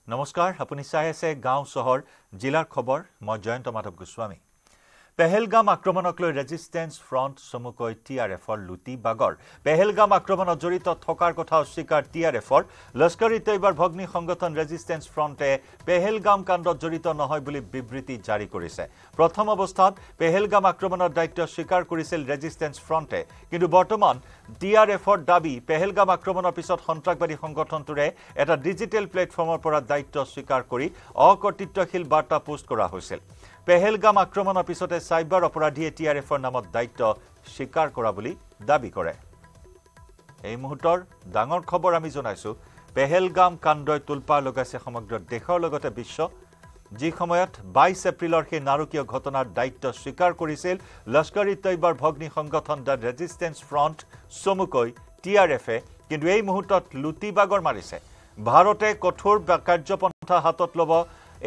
নমস্কাৰ আপুনি চাই আছে গাঁও চহৰ জিলাৰ খবৰ মই জয়ন্ত মাধৱ গোস্বামী পেহেলগাম আক্ৰমণক লৈ ৰেজিষ্টেন্স ফ্ৰণ্ট চমুকৈ টিআৰএফৰ লুটি বাগৰ পেহেলগাম আক্ৰমণত জড়িত থকাৰ কথা অস্বীকাৰ টিআৰএফৰ লস্কৰী তৈবাৰ ভগ্নী সংগঠন ৰেজিষ্টেন্স ফ্ৰণ্টে পেহেলগাম কাণ্ডত জড়িত নহয় বুলি বিবৃতি জাৰি কৰিছে প্ৰথম অৱস্থাত পেহেলগাম আক্ৰমণৰ দায়িত্ব স্বীকাৰ কৰিছিল ৰেজিষ্টেন্স ফ্ৰণ্টে কিন্তু বৰ্তমান টিআৰএফৰ দাবী পেহেলগাম আক্ৰমণৰ পিছত সন্ত্ৰাসবাদী সংগঠনটোৰে এটা ডিজিটেল প্লেটফৰ্মৰ পৰা দায়িত্ব স্বীকাৰ কৰি অকৰ্তৃত্বশীল বাৰ্তা পোষ্ট কৰা হৈছিল পেহেলগাম আক্ৰমণৰ পিছতে সাইবাৰ অপৰাধীয়ে টিআৰএফৰ নামত দায়িত্ব স্বীকাৰ কৰা বুলি দাবী কৰে এই মুহূৰ্তৰ ডাঙৰ খবৰ আমি জনাইছো পেহেলগাম কাণ্ডই তুলপাৰ লগাইছে সমগ্ৰ দেশৰ লগতে বিশ্ব যি সময়ত 22 এপ্ৰিলৰ সেই নাৰকীয় ঘটনাৰ দায়িত্ব স্বীকাৰ কৰিছিল লস্কৰী তৈবাৰ ভগ্নী সংগঠন দ্য ৰেজিষ্টেন্স ফ্ৰণ্ট চমুকৈ টিআৰএফে কিন্তু এই মুহূৰ্তত লুটি বাগৰ মাৰিছে ভাৰতে কঠোৰ কাৰ্যপন্থা হাতত ল'ব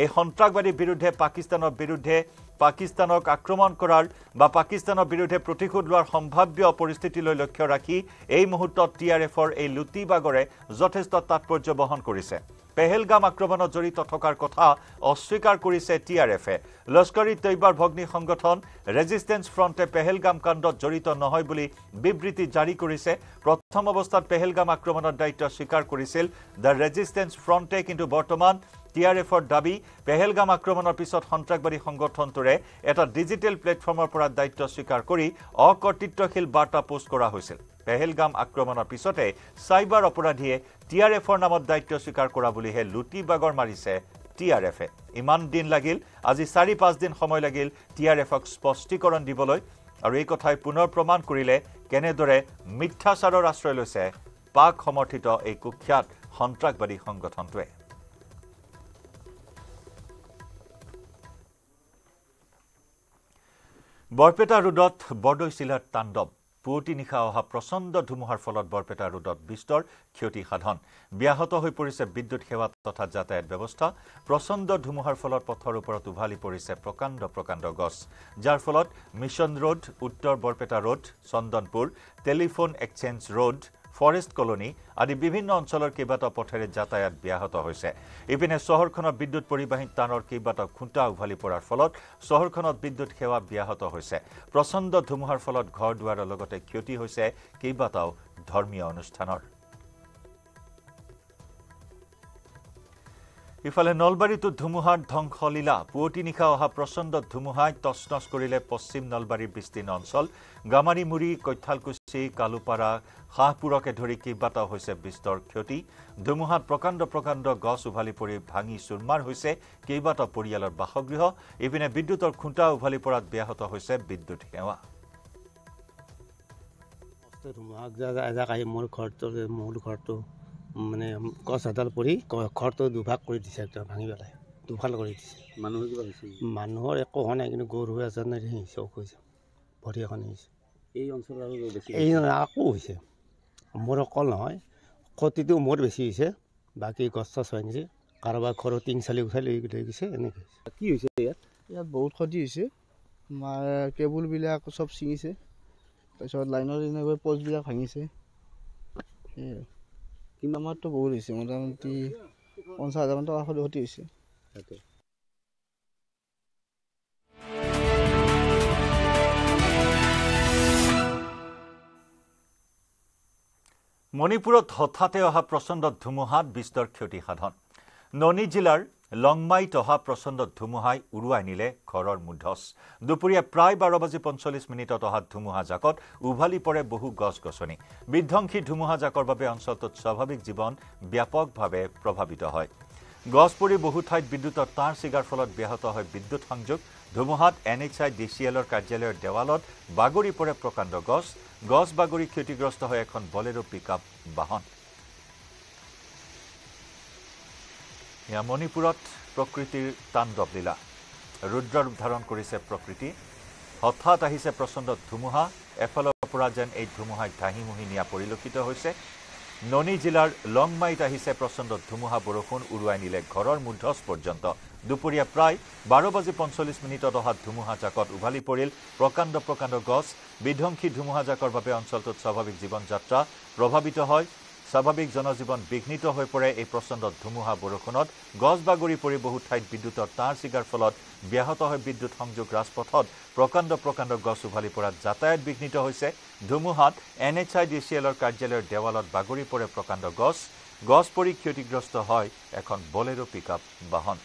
এই সন্ত্ৰাসবাদীৰ বিৰুদ্ধে পাকিস্তানৰ বিৰুদ্ধে পাকিস্তানক আক্ৰমণ কৰাৰ বা পাকিস্তানৰ বিৰুদ্ধে প্ৰতিশোধ লোৱাৰ সম্ভাৱ্য পৰিস্থিতিলৈ লক্ষ্য ৰাখি এই মুহূৰ্তত টিআৰএফৰ এই লুটি বাগৰে যথেষ্ট তাৎপৰ্য বহন কৰিছে পেহেলগাম আক্ৰমণত জড়িত থকাৰ কথা অস্বীকাৰ কৰিছে টিআৰএফে লস্কৰী তৈবাৰ ভগ্নী সংগঠন ৰেজিষ্টেন্স ফ্ৰণ্টে পেহেলগাম কাণ্ডত জড়িত নহয় বুলি বিবৃতি জাৰি কৰিছে প্ৰথম অৱস্থাত পেহেলগাম আক্ৰমণৰ দায়িত্ব স্বীকাৰ কৰিছিল দ্য ৰেজিষ্টেন্স ফ্ৰণ্টে কিন্তু বৰ্তমান টিআৰএফৰ দাবী পেহেলগাম আক্ৰমণৰ পিছত সন্ত্ৰাসবাদী সংগঠনটোৰে এটা ডিজিটেল প্লেটফৰ্মৰ পৰা দায়িত্ব স্বীকাৰ কৰি অকৰ্তৃত্বশীল বাৰ্তা পোষ্ট কৰা হৈছিল পেহেলগাম আক্ৰমণৰ পিছতে সাইবাৰ অপৰাধীয়ে টিআৰএফৰ নামত দায়িত্ব স্বীকাৰ কৰা বুলিহে লুটি বাগৰ মাৰিছে টিআৰএফে ইমান দিন লাগিল আজি 4-5 দিন সময় লাগিল টিআৰএফক স্পষ্টীকৰণ দিবলৈ আৰু এই কথাই পুনৰ প্ৰমাণ কৰিলে কেনেদৰে মিথ্যাচাৰৰ আশ্ৰয় লৈছে পাক সমৰ্থিত এই কুখ্যাত সন্ত্ৰাসবাদী সংগঠনটোৱে বৰপেটা ৰোডত বৰদৈচিলাৰ তাণ্ডৱ পুৱতি নিশা অহা প্ৰচণ্ড ধুমুহাৰ ফলত বৰপেটা ৰোডত বিস্তৰ ক্ষতি সাধন ব্যাহত হৈ পৰিছে বিদ্যুৎ সেৱা তথা যাতায়াত ব্যৱস্থা প্ৰচণ্ড ধুমুহাৰ ফলত পথৰ ওপৰত উভালি পৰিছে প্ৰকাণ্ড গছ যাৰ ফলত মিছন ৰোড উত্তৰ Barpeta road Chandanpur telephone exchange road forest colony আদি বিভিন্ন অঞ্চলৰ কেইবাটাও পথেৰে যাতায়াত ব্যাহত হৈছে ইপিনে চহৰখনৰ বিদ্যুৎ পৰিবাহী তাঁৰৰ কেইবাটাও খুঁটা উভালি পৰাৰ ফলত চহৰখনত বিদ্যুৎ সেৱা ব্যাহত হৈছে প্ৰচণ্ড ধুমুহাৰ ফলত ঘৰ দুৱাৰৰ লগতে ক্ষতি হৈছে কেইবাটাও ধৰ্মীয় অনুষ্ঠানৰ ইফালে নলবাৰীতো ধুমুহাৰ ধ্বংসলীলা পুৱতি নিশা অহা প্ৰচণ্ড ধুমুহাই তছনছ কৰিলে পশ্চিম নলবাৰীৰ বিস্তীৰ্ণ অঞ্চল গামাৰীমুৰি কৈঠালকুছি কালুপাৰা হাঁহপুৰকে ধৰি কেইবাটাও হৈছে বিস্তৰ ক্ষতি ধুমুহাত প্ৰকাণ্ড গছ উভালি পৰি ভাঙি চুৰমাৰ হৈছে কেইবাটাও পৰিয়ালৰ বাসগৃহ ইপিনে বিদ্যুতৰ খুঁটা উভালি পৰাত ব্যাহত হৈছে বিদ্যুৎ সেৱা মোৰ ঘৰটো মানে গছ এডাল পৰি ঘৰটো দুভাগ কৰি দিছে একদম ভাঙি পেলাই দুফাল কৰি দিছে মানুহৰ একো হোৱা নাই কিন্তু গৰু এজন চক হৈছে ভৰি এখন আহিছে এই অঞ্চলত আৰু বেছি এই আকৌ হৈছে মোৰ অকল নহয় ক্ষতিটো মোৰ বেছি হৈছে বাকী গছ চছ হৈ নিছে কাৰোবাৰ ঘৰৰ টিং চালি উঠাই লৈ গৈছে এনেকৈ কি হৈছে ইয়াত বহুত ক্ষতি হৈছে কেবুলবিলাক চব ছিঙিছে তাৰপিছত লাইনৰ এনেকৈ প'ষ্টবিলাক ভাঙিছে সেয়াই কিন্তু আমাৰতো বহুত হৈছে মোটামুটি 50,000 মান টকা ক্ষতি হৈছে মণিপুৰত হঠাতে অহা প্ৰচণ্ড ধুমুহাত বিস্তৰ ক্ষতি সাধন ননী জিলাৰ লংমাইত অহা প্ৰচণ্ড ধুমুহাই উৰুৱাই নিলে ঘৰৰ মুধচ দুপৰীয়া প্ৰায় 12:45 অহা ধুমুহাজাকত উভালি পৰে বহু গছ-গছনি বিধ্বংসী ধুমুহাজাকৰ বাবে অঞ্চলটোত স্বাভাৱিক জীৱন ব্যাপকভাৱে প্ৰভাৱিত হয় গছ পৰি বহু ঠাইত বিদ্যুতৰ তাঁৰ ছিগাৰ ফলত ব্যাহত হয় বিদ্যুৎ সংযোগ ধুমুহাত NHI DCLৰ কাৰ্যালয়ৰ দেৱালত বাগৰি পৰে প্ৰকাণ্ড গছ বাগৰি ক্ষতিগ্ৰস্ত হয় এখন বলেৰো পিকআপ বাহন মণিপুৰত প্ৰকৃতিৰ তাণ্ডৱ লীলা ৰুদ্ৰ ৰূপ ধাৰণ কৰিছে প্ৰকৃতি হঠাৎ আহিছে প্ৰচণ্ড ধুমুহা এফালৰ পৰা যেন এই ধুমুহাই ধাহিমুহি নিয়া পৰিলক্ষিত হৈছে ননী জিলাৰ লংমাইত আহিছে প্ৰচণ্ড ধুমুহা বৰষুণ উৰুৱাই নিলে ঘৰৰ মুধচ পৰ্যন্ত দুপৰীয়া প্ৰায় 12:45 অহা ধুমুহাজাকত উভালি পৰিল প্ৰকাণ্ড গছ বিধ্বংসী ধুমুহাজাকৰ বাবে অঞ্চলটোত স্বাভাৱিক জীৱন যাত্ৰা প্ৰভাৱিত হয় স্বাভাৱিক জনজীৱন বিঘ্নিত হৈ পৰে। এই প্ৰচণ্ড ধুমুহা বৰষুণত গছ বাগৰি পৰি বহু ঠাইত বিদ্যুতৰ তাঁৰ ছিগাৰ ফলত ব্যাহত হয় বিদ্যুৎ সংযোগ। ৰাজপথত প্ৰকাণ্ড গছ উভালি পৰাত যাতায়াত বিঘ্নিত হৈছে। ধুমুহাত NHIDCLৰ কাৰ্যালয়ৰ দেৱালত বাগৰি পৰে প্ৰকাণ্ড গছ পৰি ক্ষতিগ্ৰস্ত হয় এখন বলেৰো পিকআপ বাহন।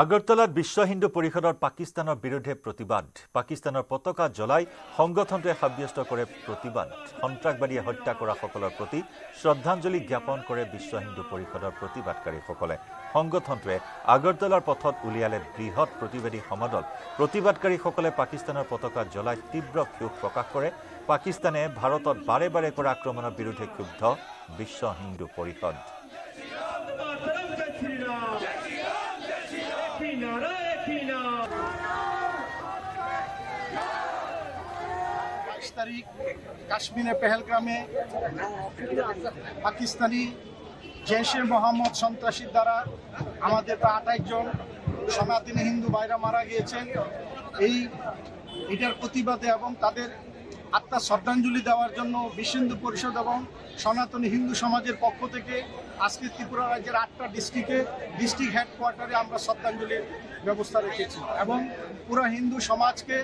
আগৰতলাত বিশ্ব হিন্দু পৰিষদৰ পাকিস্তানৰ বিৰুদ্ধে প্ৰতিবাদ। পাকিস্তানৰ পতাকা জ্বলাই সংগঠনটোৱে সাব্যস্ত কৰে প্ৰতিবাদ। সন্ত্ৰাসবাদীয়ে হত্যা কৰা সকলৰ প্ৰতি শ্ৰদ্ধাঞ্জলি জ্ঞাপন কৰে বিশ্ব হিন্দু পৰিষদৰ প্ৰতিবাদকাৰীসকলে। সংগঠনটোৱে আগৰতলাৰ পথত উলিয়ালে বৃহৎ প্ৰতিবাদী সমদল। প্ৰতিবাদকাৰীসকলে পাকিস্তানৰ পতাকা জ্বলাই তীব্ৰ ক্ষোভ প্ৰকাশ কৰে। পাকিস্তানে ভাৰতত বাৰে বাৰে কৰা আক্ৰমণৰ বিৰুদ্ধে ক্ষুব্ধ বিশ্ব হিন্দু পৰিষদ। 22 তারিখ কাশ্মীরের পেহেলগ্রামে পাকিস্তানি জেশে মোহাম্মদ সন্ত্রাসীর দ্বারা আমাদের প্রায় 28 জন সনাতনী হিন্দু ভাইরা মারা গিয়েছেন। এটার প্রতিবাদে এবং তাদের আত্মার শ্রদ্ধাঞ্জলি দেওয়ার জন্য বিশ্ব হিন্দু পরিষদ এবং সনাতনী হিন্দু সমাজের পক্ষ থেকে আজকে ত্রিপুরা রাজ্যের 8টা ডিস্ট্রিক্ট হেডকোয়ার্টারে আমরা শ্রদ্ধাঞ্জলির ব্যবস্থা রেখেছি এবং পুরো হিন্দু সমাজকে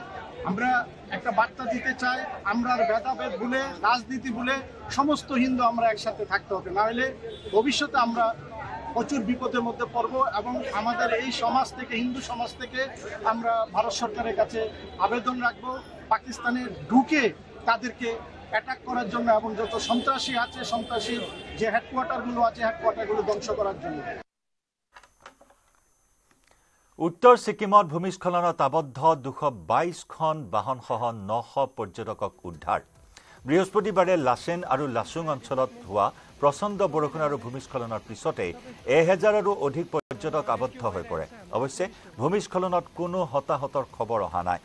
আমরা একটা বার্তা দিতে চাই, আমরা ভেদাভেদ ভুলে রাজনীতি ভুলে সমস্ত হিন্দু আমরা একসাথে থাকতে হবে, না হলে ভবিষ্যতে আমরা প্রচুর বিপদের মধ্যে পড়ব এবং আমাদের এই সমাজ থেকে হিন্দু সমাজ থেকে আমরা ভারত সরকারের কাছে আবেদন রাখবো পাকিস্তানে ঢুকে তাদেরকে অ্যাটাক করার জন্য এবং যত সন্ত্রাসী আছে সন্ত্রাসী যে হেডকোয়ার্টারগুলো আছে হেডকোয়ার্টারগুলো ধ্বংস করার জন্য। উত্তৰ ছিকিমত ভূমিস্খলনত আবদ্ধ 222খন বাহনসহ 900 পৰ্যটকক উদ্ধাৰ। বৃহস্পতিবাৰে লাচেন আৰু লাচুং অঞ্চলত হোৱা প্ৰচণ্ড বৰষুণ আৰু ভূমিস্খলনৰ পিছতে 1000ৰো অধিক পৰ্যটক আবদ্ধ হৈ পৰে। অৱশ্যে ভূমিস্খলনত কোনো হতাহতৰ খবৰ অহা নাই।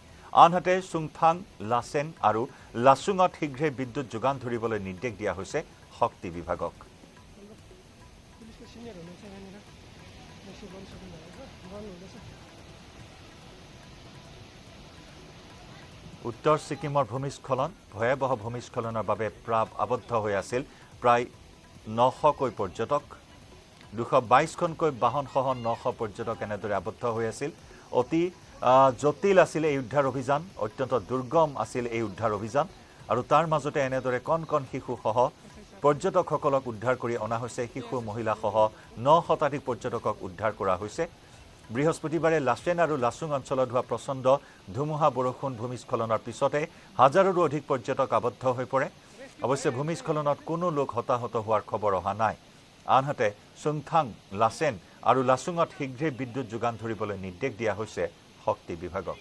আনহাতে চুংথাং, লাচেন আৰু লাচুঙত শীঘ্ৰে বিদ্যুৎ যোগান ধৰিবলৈ নিৰ্দেশ দিয়া হৈছে শক্তি বিভাগক। উত্তৰ ছিকিমৰ ভূমিস্খলন ভয়াবহ ভূমিস্খলনৰ বাবে আবদ্ধ হৈ আছিল প্ৰায় 900কৈ পৰ্যটক। 222খনকৈ বাহনসহ 900 পৰ্যটক এনেদৰে আবদ্ধ হৈ আছিল। অতি জটিল আছিল এই উদ্ধাৰ অভিযান, অত্যন্ত দুৰ্গম আছিল এই উদ্ধাৰ অভিযান আৰু তাৰ মাজতে এনেদৰে কণ শিশুসহ পৰ্যটকসকলক উদ্ধাৰ কৰি অনা হৈছে। শিশু মহিলাসহ 9 শতাধিক পৰ্যটকক উদ্ধাৰ কৰা হৈছে। বৃহস্পতিবাৰে লাচেন আৰু লাচুং অঞ্চলত হোৱা প্ৰচণ্ড ধুমুহা বৰষুণ ভূমিস্খলনৰ পিছতে হাজাৰৰো অধিক পৰ্যটক আবদ্ধ হৈ পৰে। অৱশ্যে ভূমিস্খলনত কোনো লোক হতাহত হোৱাৰ খবৰ অহা নাই। আনহাতে চুংথাং, লাচেন আৰু লাচুঙত শীঘ্ৰে বিদ্যুৎ যোগান ধৰিবলৈ নিৰ্দেশ দিয়া হৈছে শক্তি বিভাগক।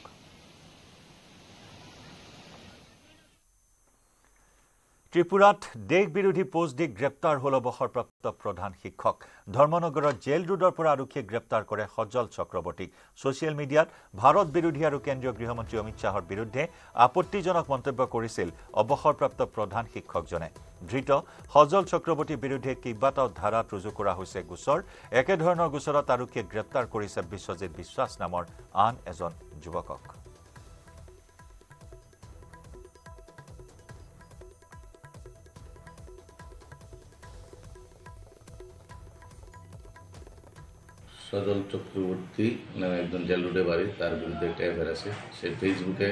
ত্ৰিপুৰাত দেশ বিৰোধী পোষ্ট দি গ্ৰেপ্তাৰ হ'ল অৱসৰপ্ৰাপ্ত প্ৰধান শিক্ষক। ধৰ্মনগৰৰ জেল ৰোডৰ পৰা আৰক্ষীয়ে গ্ৰেপ্তাৰ কৰে সজল চক্ৰৱৰ্তীক। ছ'চিয়েল মিডিয়াত ভাৰত বিৰোধী আৰু কেন্দ্ৰীয় গৃহমন্ত্ৰী অমিত শ্বাহৰ বিৰুদ্ধে আপত্তিজনক মন্তব্য কৰিছিল অৱসৰপ্ৰাপ্ত প্ৰধান শিক্ষকজনে। ধৃত সজল চক্ৰৱৰ্তীৰ বিৰুদ্ধে কেইবাটাও ধাৰাত ৰুজু কৰা হৈছে গোচৰ। একেধৰণৰ গোচৰত আৰক্ষীয়ে গ্ৰেপ্তাৰ কৰিছে বিশ্বজিৎ বিশ্বাস নামৰ আন এজন যুৱকক। সজল চক্রবর্তী নামে একজন জেল রোডে বাড়ি, তার বিরুদ্ধে একটা এফআইআর আছে। সে ফেসবুকে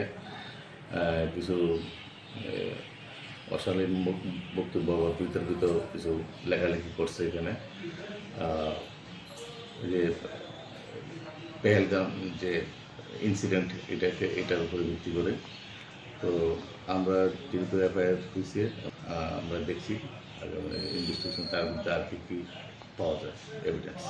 কিছু অশালীন বক্তব্য বা বিতর্কিত কিছু লেখালেখি করছে। এখানে যে পেহেলগাম যে ইনসিডেন্ট এটার উপরে ভিত্তি করে তো আমরা যেহেতু এফআইআর হয়েছে আমরা দেখছি ইনভেস্টিগেশন তার মধ্যে আর কি পাওয়া যায় এভিডেন্স।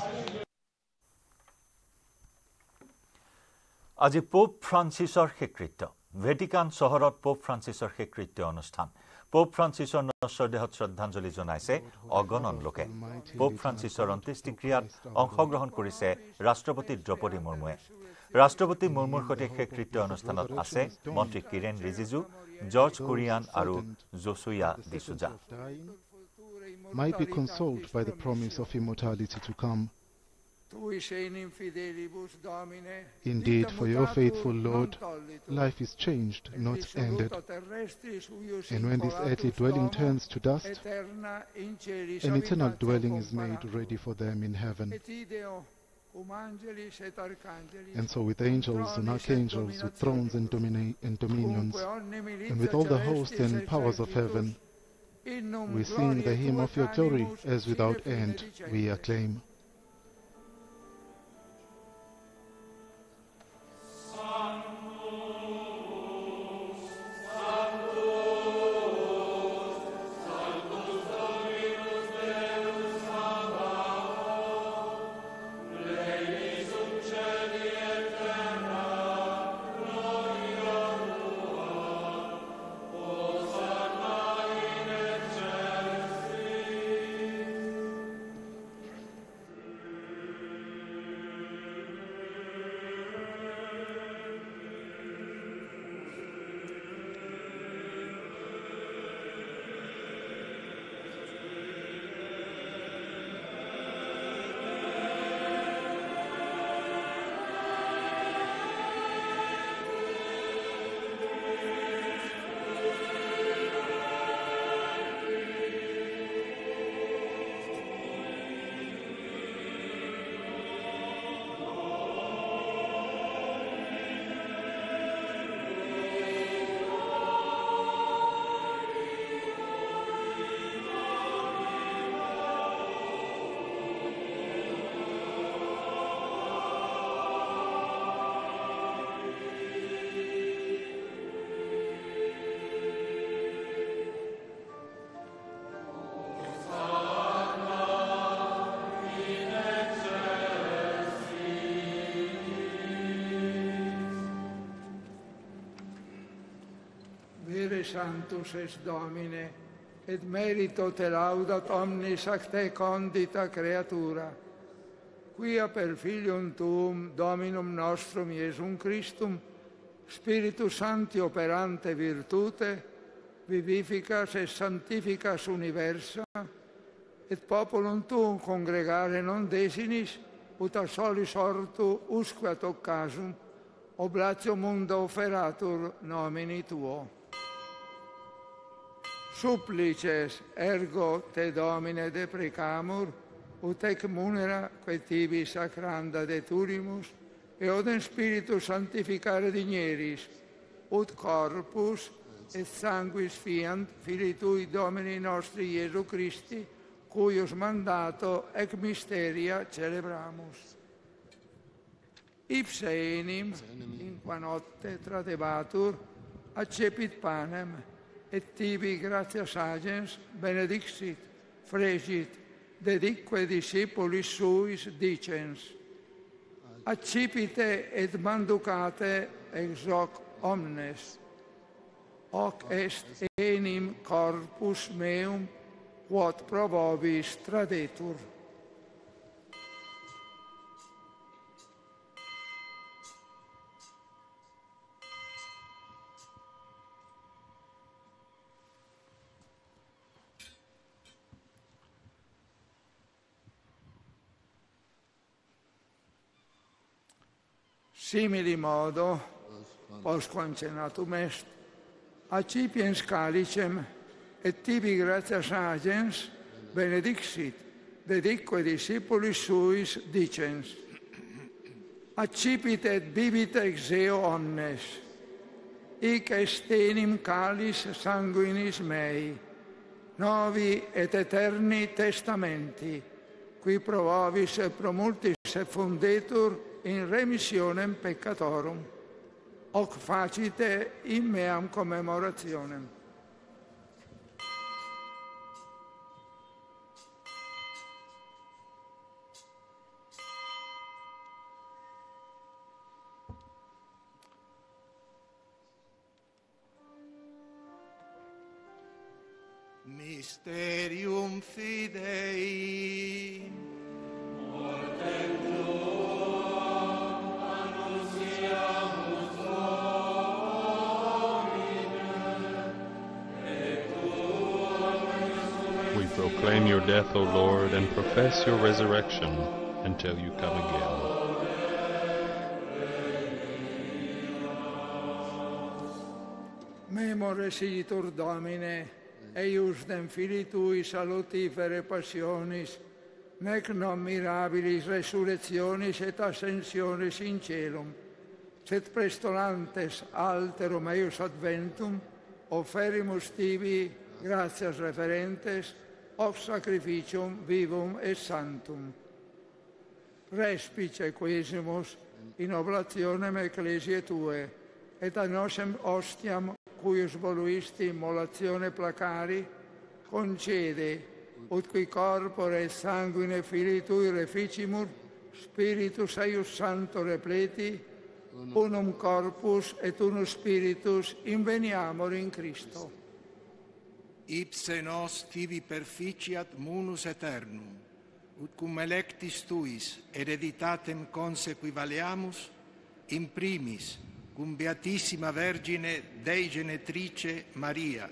আজি পোপ ফ্ৰান্সিছৰ শেষকৃত্য। ভেটিকান চহৰত পোপ ফ্ৰান্সিছৰ শেষকৃত্য অনুষ্ঠান। পোপ ফ্ৰান্সিছৰ নশ্বৰ দেহত শ্ৰদ্ধাঞ্জলি জনাইছে অগণন লোকে। পোপ ফ্ৰান্সিছৰ অন্ত্যেষ্টিক্ৰিয়াত অংশগ্ৰহণ কৰিছে ৰাষ্ট্ৰপতি দ্ৰৌপদী মুৰ্মুৱে। ৰাষ্ট্ৰপতি মুৰ্মুৰ সৈতে শেষকৃত্য অনুষ্ঠানত আছে মন্ত্ৰী কিৰেণ ৰিজিজু, জৰ্জ কুৰিয়ান আৰু জোচুয়া D'Souza. Might be consoled by the promise of immortality to come. Indeed, for your faithful Lord, life is changed, not ended. And when this earthly dwelling turns to dust, an eternal dwelling is made ready for them in heaven. And so with angels and archangels, with thrones and dominions, and with all the hosts and powers of heaven, we sing the hymn of your glory, as without end we acclaim. Sanctus est Domine, et merito te laudat omnis ac te condita creatura, quia per Filium Tuum, Dominum nostrum Iesum Christum, Spiritus Sancti operante virtute, vivificas et sanctificas universa, et populum Tuum congregare non desinis, ut a solis ortu usque ad occasum, oblatio mundo oferatur nomini Tuo. Supplices ergo te Domine deprecamur, ut ec munera quae tibi sacranda deturimus, et odem Spiritus sanctificare digneris, ut corpus et sanguis fiant Filii Tui Domini nostri Iesu Christi, cuius mandato ec mysteria celebramus. Ipse enim, in qua notte tradebatur, accepit panem, et tibi gratias agens benedixit, fregit, dedique discipulis suis dicens. Accipite et manducate ex hoc omnes. Hoc est enim corpus meum, quod pro vobis tradetur. Simili modo, postquam cenatum est, accipiens calicem, et tibi gratias agens benedixit, dedique discipulis suis dicens. Accipit et bibit ex eo omnes, hic est enim calis sanguinis mei, novi et eterni testamenti, qui pro vobis et pro multis effundetur in remissionem peccatorum, hoc facite in meam commemorationem. Mysterium Fidei. We proclaim your death, O Lord, and profess your resurrection, until you come again. Memoresitur Domine, eius dem Filii Tui salutifere passionis, nec non mirabilis resurrectionis et ascensionis in celum, sed prestolantes alterum eius adventum, offerimus tibi gratias referentes, ob sacrificium vivum et sanctum. Respice quesimus in oblationem ecclesiae Tue, et a nosem ostiam, cuius voluisti immolatione placari, concede, ut qui corpore et sanguine Filii Tui reficimur, Spiritus eius Sancto repleti, unum corpus et unus Spiritus inveniamur in Christo. Ipse nos tibi perficiat munus eternum, ut cum electis tuis hereditatem consequivaleamus, in primis, cum Beatissima Vergine Dei Genetrice Maria,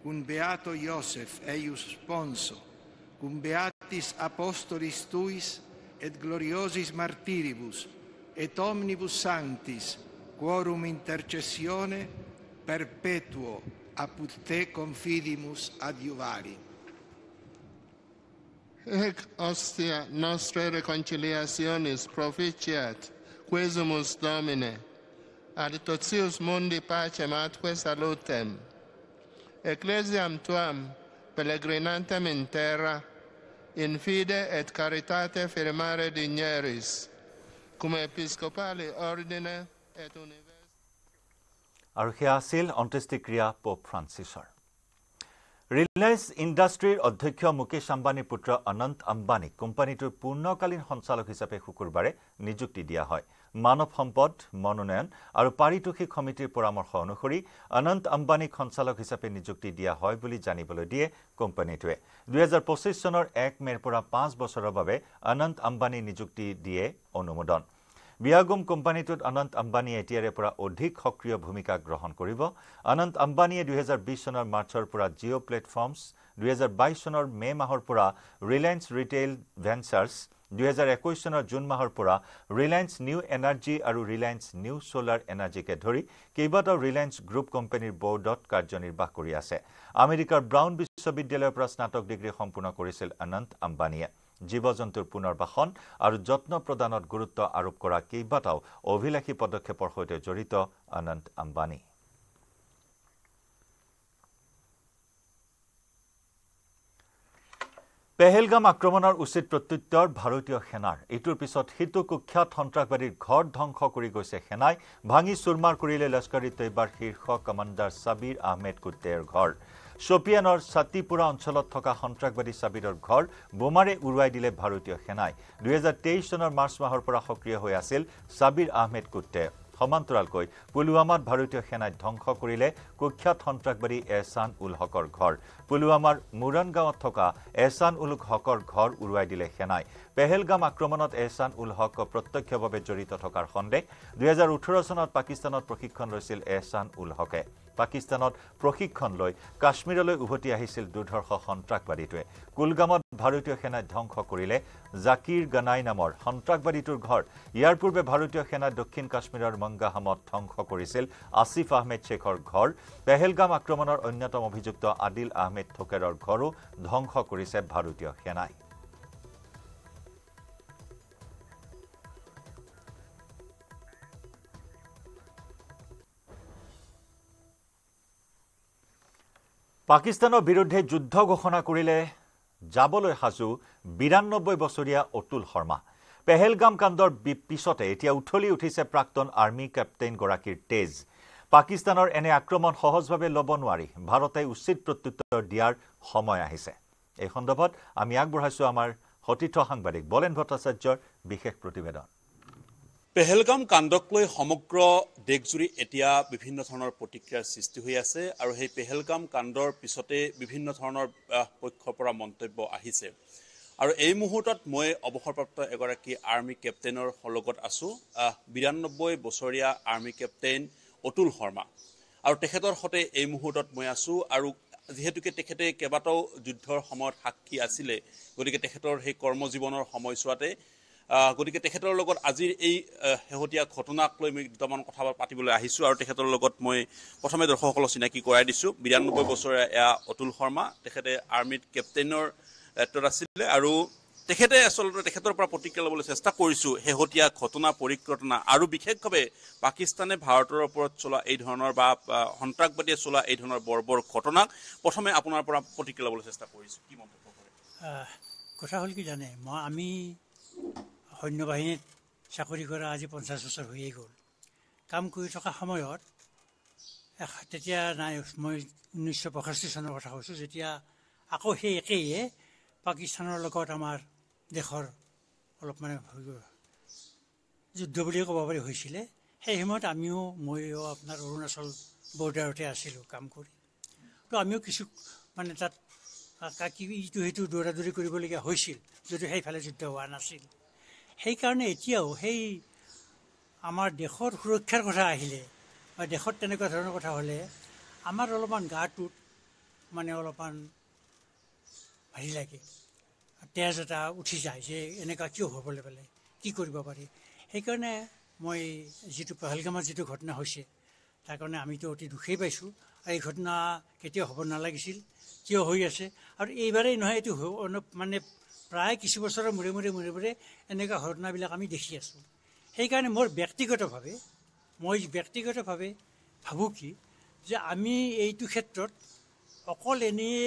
cum Beato Iosef eius sponso, cum Beatis Apostolis tuis et gloriosis martiribus, et omnibus sanctis, quorum intercessione perpetuo apud te confidimus adiuvari. Ec ostia nostre reconciliationis proficiat, quesumus Domine, ad totius mundi pacem atque salutem. Ecclesiam Tuam, pellegrinantem in terra, in fide et caritate firmare digneris, cum episcopali ordine et univers. আৰু সেয়া আছিল অন্ত্যেষ্টিক্ৰিয়া pope ফ্ৰান্সিছৰ। Reliance ইণ্ডাষ্ট্ৰীৰ অধ্যক্ষ মুকেশ আম্বানীৰ পুত্ৰ অনন্ত আম্বানীক কোম্পানীটোৰ পূৰ্ণকালীন সঞ্চালক হিচাপে শুকুৰবাৰে নিযুক্তি দিয়া হয়। মানৱ সম্পদ, মনোনয়ন আৰু পাৰিতোষিক সমিতিৰ পৰামৰ্শ অনুসৰি অনন্ত আম্বানীক সঞ্চালক হিচাপে নিযুক্তি দিয়া হয় বুলি জানিবলৈ দিয়ে কোম্পানীটোৱে। 2025 চনৰ 1 মেৰ পৰা 5 বছৰৰ বাবে অনন্ত আম্বানী নিযুক্তি দিয়ে অনুমোদন। বিয়াগুম কোম্পানীটোত অনন্ত আম্বানীয়ে এতিয়াৰে পৰা অধিক সক্ৰিয় ভূমিকা গ্ৰহণ কৰিব। অনন্ত আম্বানীয়ে 2020 চনৰ মাৰ্চৰ পৰা জিঅ' প্লেটফৰ্মছ, 2022 চনৰ মে মাহৰ পৰা ৰিলায়েন্স ৰিটেইল ভেঞ্চাৰ্ছ, 2021 চনৰ জুন মাহৰ পৰা ৰিলায়েন্স নিউ এনাৰ্জি আৰু ৰিলায়েন্স নিউ ছ'লাৰ এনাৰ্জিকে ধৰি কেইবাটাও ৰিলায়েন্স গ্ৰুপ কোম্পানীৰ বৰ্ডত কাৰ্যনিৰ্বাহ কৰি আছে। আমেৰিকাৰ ব্ৰাউন বিশ্ববিদ্যালয়ৰ পৰা স্নাতক ডিগ্ৰী সম্পূৰ্ণ কৰিছিল অনন্ত আম্বানীয়ে। জীৱ-জন্তুৰ পুনৰ্বাসন আৰু যত্ন প্ৰদানত গুৰুত্ব আৰোপ কৰা কেইবাটাও অভিলাষী পদক্ষেপৰ সৈতে জড়িত অনন্ত আম্বানী। পেহেলগাম আক্ৰমণৰ উচিত প্ৰত্যুত্তৰ ভাৰতীয় সেনাৰ। ইটোৰ পিছত সিটো কুখ্যাত সন্ত্ৰাসবাদীৰ ঘৰ ধ্বংস কৰি গৈছে সেনাই। ভাঙি চুৰমাৰ কৰিলে লস্কৰ ই তৈবাৰ শীৰ্ষ কমাণ্ডাৰ ছাবিৰ আহমেদ কুট্টেৰ ঘৰ। শোপিয়ানৰ ছাতিপুৰা অঞ্চলত থকা সন্ত্ৰাসবাদী ছাবিৰৰ ঘৰ বোমাৰে উৰুৱাই দিলে ভাৰতীয় সেনাই। 2023 চনৰ মাৰ্চ মাহৰ পৰা সক্ৰিয় হৈ আছিল ছাবিৰ আহমেদ কুট্টে। সমান্তৰালকৈ পুলৱামাত ভাৰতীয় সেনাই ধ্বংস কৰিলে কুখ্যাত সন্ত্ৰাসবাদী এহছান উল হকৰ ঘৰ। পুলৱামাৰ মুৰান গাঁৱত থকা এহছান উল হকৰ ঘৰ উৰুৱাই দিলে সেনাই। পেহেলগাম আক্ৰমণত এহছান উল হক প্ৰত্যক্ষভাৱে জড়িত থকাৰ সন্দেহ। 2018 চনত পাকিস্তানত প্ৰশিক্ষণ লৈছিল এহছান উল হকে। পাকিস্তানত প্ৰশিক্ষণ লৈ কাশ্মীৰলৈ উভতি আহিছিল দুৰ্ধৰ্ষ সন্ত্ৰাসবাদীটোৱে। কুলগামত ভাৰতীয় সেনাই ধ্বংস কৰিলে জাকিৰ গানাই নামৰ সন্ত্ৰাসবাদীটোৰ ঘৰ। ইয়াৰ পূৰ্বে ভাৰতীয় সেনাই দক্ষিণ কাশ্মীৰৰ মংগাহামত ধ্বংস কৰিছিল আসিফ আহমেদ শ্বেখৰ ঘৰ। পেহেলগাম আক্ৰমণৰ অন্যতম অভিযুক্ত আদিল আহমেদ থোকেৰৰ ঘৰো ধ্বংস কৰিছে ভাৰতীয় সেনাই। পাকিস্তানৰ বিৰুদ্ধে যুদ্ধ ঘোষণা কৰিলে যাবলৈ সাজু 92 বছৰীয়া অতুল শৰ্মা। পেহেলগাম কাণ্ডৰ পিছতে এতিয়া উঠলি উঠিছে প্ৰাক্তন আৰ্মি কেপ্টেইনগৰাকীৰ তেজ। পাকিস্তানৰ এনে আক্ৰমণ সহজভাৱে ল'ব নোৱাৰি। ভাৰতে উচিত প্ৰত্যুত্তৰ দিয়াৰ সময় আহিছে। এই সন্দৰ্ভত আমি আগবঢ়াইছো আমাৰ সতীৰ্থ সাংবাদিক বলেন ভট্টাচাৰ্যৰ বিশেষ প্ৰতিবেদন। পেহেলগাম কাণ্ডক লৈ সমগ্ৰ দেশজুৰি এতিয়া বিভিন্ন ধৰণৰ প্ৰতিক্ৰিয়াৰ সৃষ্টি হৈ আছে আৰু সেই পেহেলগাম কাণ্ডৰ পিছতে বিভিন্ন ধৰণৰ পক্ষৰ পৰা মন্তব্য আহিছে। আৰু এই মুহূৰ্তত মই অৱসৰপ্ৰাপ্ত এগৰাকী আৰ্মি কেপ্টেইনৰ লগত আছো, 92 বছৰীয়া আৰ্মি কেপ্টেইন অতুল শৰ্মা। আৰু তেখেতৰ সৈতে এই মুহূৰ্তত মই আছো। আৰু যিহেতুকে তেখেতে কেইবাটাও যুদ্ধৰ সময়ত সাক্ষী আছিলে, গতিকে তেখেতৰ সেই কৰ্মজীৱনৰ সময়ছোৱাতে গতিকে তেখেতৰ লগত আজিৰ এই শেহতীয়া ঘটনাক লৈ মই দুটামান কথা পাতিবলৈ আহিছোঁ আৰু তেখেতৰ লগত মই প্ৰথমে দৰ্শকসকলক চিনাকি কৰাই দিছোঁ 92 বছৰীয়া এয়া অতুল শৰ্মা তেখেতে আৰ্মিত কেপ্টেইনৰ দায়িত্বত আছিলে আৰু তেখেতে আচলতে তেখেতৰ পৰা প্ৰতিক্ৰিয়া ল'বলৈ চেষ্টা কৰিছোঁ শেহতীয়া ঘটনা পৰিঘটনা আৰু বিশেষভাৱে পাকিস্তানে ভাৰতৰ ওপৰত চলোৱা এই ধৰণৰ বা সন্ত্ৰাসবাদীয়ে চলোৱা এই ধৰণৰ বৰ ঘটনাক প্ৰথমে আপোনাৰ পৰা প্ৰতিক্ৰিয়া ল'বলৈ চেষ্টা কৰিছোঁ কি মন্তব্য কৰে কথা হ'ল কি জানে আমি সৈন্যবাহিনীত চাকৰি কৰা আজি 50 বছৰ হৈয়ে গ'ল কাম কৰি থকা সময়ত তেতিয়া নাই মই 1965 চনৰ কথা কৈছোঁ যেতিয়া আকৌ সেই একেয়ে পাকিস্তানৰ লগত আমাৰ দেশৰ অলপ মানে যুদ্ধ বুলিয়ে ক'ব পাৰি হৈছিলে সেই সময়ত ময়ো আপোনাৰ অৰুণাচল বৰ্ডাৰতে আছিলোঁ কাম কৰি তো আমিও কিছু মানে তাত ইটো সিটো দৌৰা দৌৰি কৰিবলগীয়া হৈছিল যদিও সেইফালে যুদ্ধ হোৱা নাছিল সেইকাৰণে এতিয়াও সেই আমাৰ দেশৰ সুৰক্ষাৰ কথা আহিলে বা দেশত তেনেকুৱা ধৰণৰ কথা হ'লে আমাৰ অলপমান গাটোত মানে অলপমান ভাৰি লাগে তেজ এটা উঠি যায় যে এনেকুৱা কিয় হ'বলৈ পালে কি কৰিব পাৰি সেইকাৰণে মই যিটো পেহেলগামত যিটো ঘটনা হৈছে তাৰ কাৰণে আমিতো অতি দুখেই পাইছোঁ আৰু এই ঘটনা কেতিয়াও হ'ব নালাগিছিল কিয় হৈ আছে আৰু এইবাৰেই নহয় এইটো মানে প্ৰায় কিছু বছৰৰ মূৰে মূৰে এনেকুৱা ঘটনাবিলাক আমি দেখি আছোঁ সেইকাৰণে মই ব্যক্তিগতভাৱে ভাবোঁ কি যে আমি এইটো ক্ষেত্ৰত অকল এনেই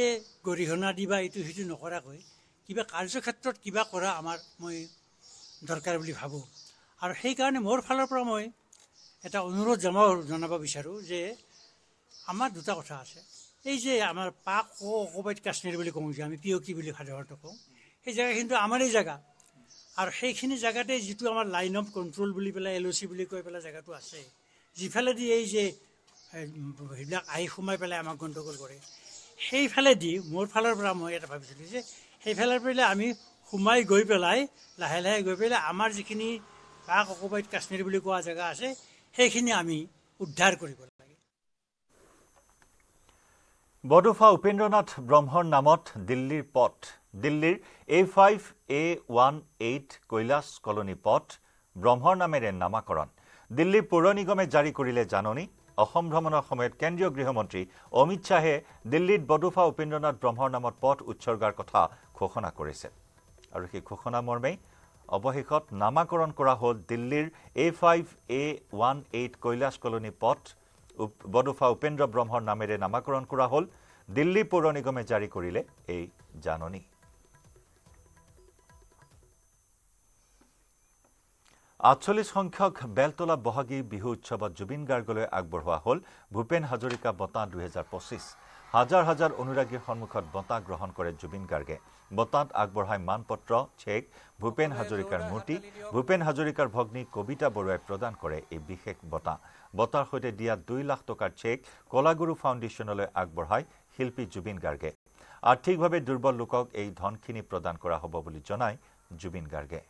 গৰিহণা দি বা এইটো সিটো নকৰাকৈ কিবা কাৰ্যক্ষেত্ৰত কিবা কৰা মই দৰকাৰ বুলি ভাবোঁ আৰু সেইকাৰণে মোৰ ফালৰ পৰা মই এটা অনুৰোধ জনাব বিচাৰোঁ যে আমাৰ দুটা কথা আছে এই যে আমাৰ পাক অকুপাইড কাশ্মীৰ বুলি কওঁ যে আমি POK বুলি সাধাৰণতে কওঁ সেই জেগা কিন্তু আমাৰেই জেগা আৰু সেইখিনি জেগাতে যিটো আমাৰ লাইন অফ কণ্ট্ৰল বুলি পেলাই LOC বুলি কৈ পেলাই জেগাটো আছে যিফালেদি এই যে সেইবিলাক আহি সোমাই পেলাই আমাক গণ্ডগোল কৰে সেইফালেদি মোৰ ফালৰ পৰা মই এটা ভাবিছিলোঁ যে সেইফালৰ পৰা আমি সোমাই গৈ পেলাই লাহে লাহে গৈ পেলাই আমাৰ যিখিনি পাক অকুপাইড কাশ্মীৰ বুলি কোৱা জেগা আছে সেইখিনি আমি উদ্ধাৰ কৰিব লাগে বডোফা উপেন্দ্ৰনাথ ব্ৰহ্মৰ নামত দিল্লীৰ পথ দিল্লীৰ A5A18 কৈলাশ কলনী পথ ব্ৰহ্মৰ নামেৰে নামাকৰণ দিল্লী পৌৰ নিগমে জাৰি কৰিলে জাননী অসম ভ্ৰমণৰ সময়ত কেন্দ্ৰীয় গৃহমন্ত্ৰী অমিত শ্বাহে দিল্লীত বডোফা উপেন্দ্ৰনাথ ব্ৰহ্মৰ নামত পথ উৎসৰ্গাৰ কথা ঘোষণা কৰিছে আৰু সেই ঘোষণা মৰ্মে অৱশেষত নামাকৰণ কৰা হ'ল দিল্লীৰ A5A18 কৈলাশ কলনী পথ বডোফা উপেন্দ্ৰ ব্ৰহ্মৰ নামেৰে নামাকৰণ কৰা হ'ল দিল্লী পৌৰ নিগমে জাৰি কৰিলে এই জাননী 48 সংখ্যক বেলতলা বহাগী বিহু উৎসৱত জুবিন গাৰ্গলৈ আগবঢ়োৱা হ'ল ভূপেন হাজৰিকা বঁটা 2025 হাজাৰ হাজাৰ অনুৰাগীৰ সন্মুখত বঁটা গ্ৰহণ কৰে জুবিন গাৰ্গে বঁটাত আগবঢ়াই মানপত্ৰ চেক ভূপেন হাজৰিকাৰ মূৰ্তি ভূপেন হাজৰিকাৰ ভগ্নী কবিতা বৰুৱাই প্ৰদান কৰে এই বিশেষ বঁটা বঁটাৰ সৈতে দিয়া 2 লাখ টকাৰ চেক কলাগুৰু ফাউণ্ডেশ্যনলৈ আগবঢ়াই শিল্পী জুবিন গাৰ্গে আৰ্থিকভাৱে দুৰ্বল লোকক এই ধনখিনি প্ৰদান কৰা হ'ব বুলি জনায় জুবিন গাৰ্গে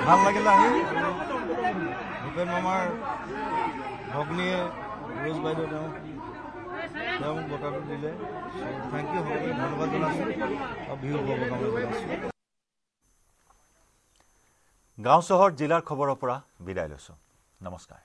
ভাল লাগিল আহি ভূপেন মামাৰ ভগ্নীয়ে ৰোজ বাইদেউ তেওঁ বঁটাটো দিলে থেংক ইউ সকলোকে ধন্যবাদ জনাইছোঁ আৰু বিহু শুভকামনা জনাইছোঁ গাঁও চহৰ জিলাৰ খবৰৰ পৰা বিদায় লৈছোঁ নমস্কাৰ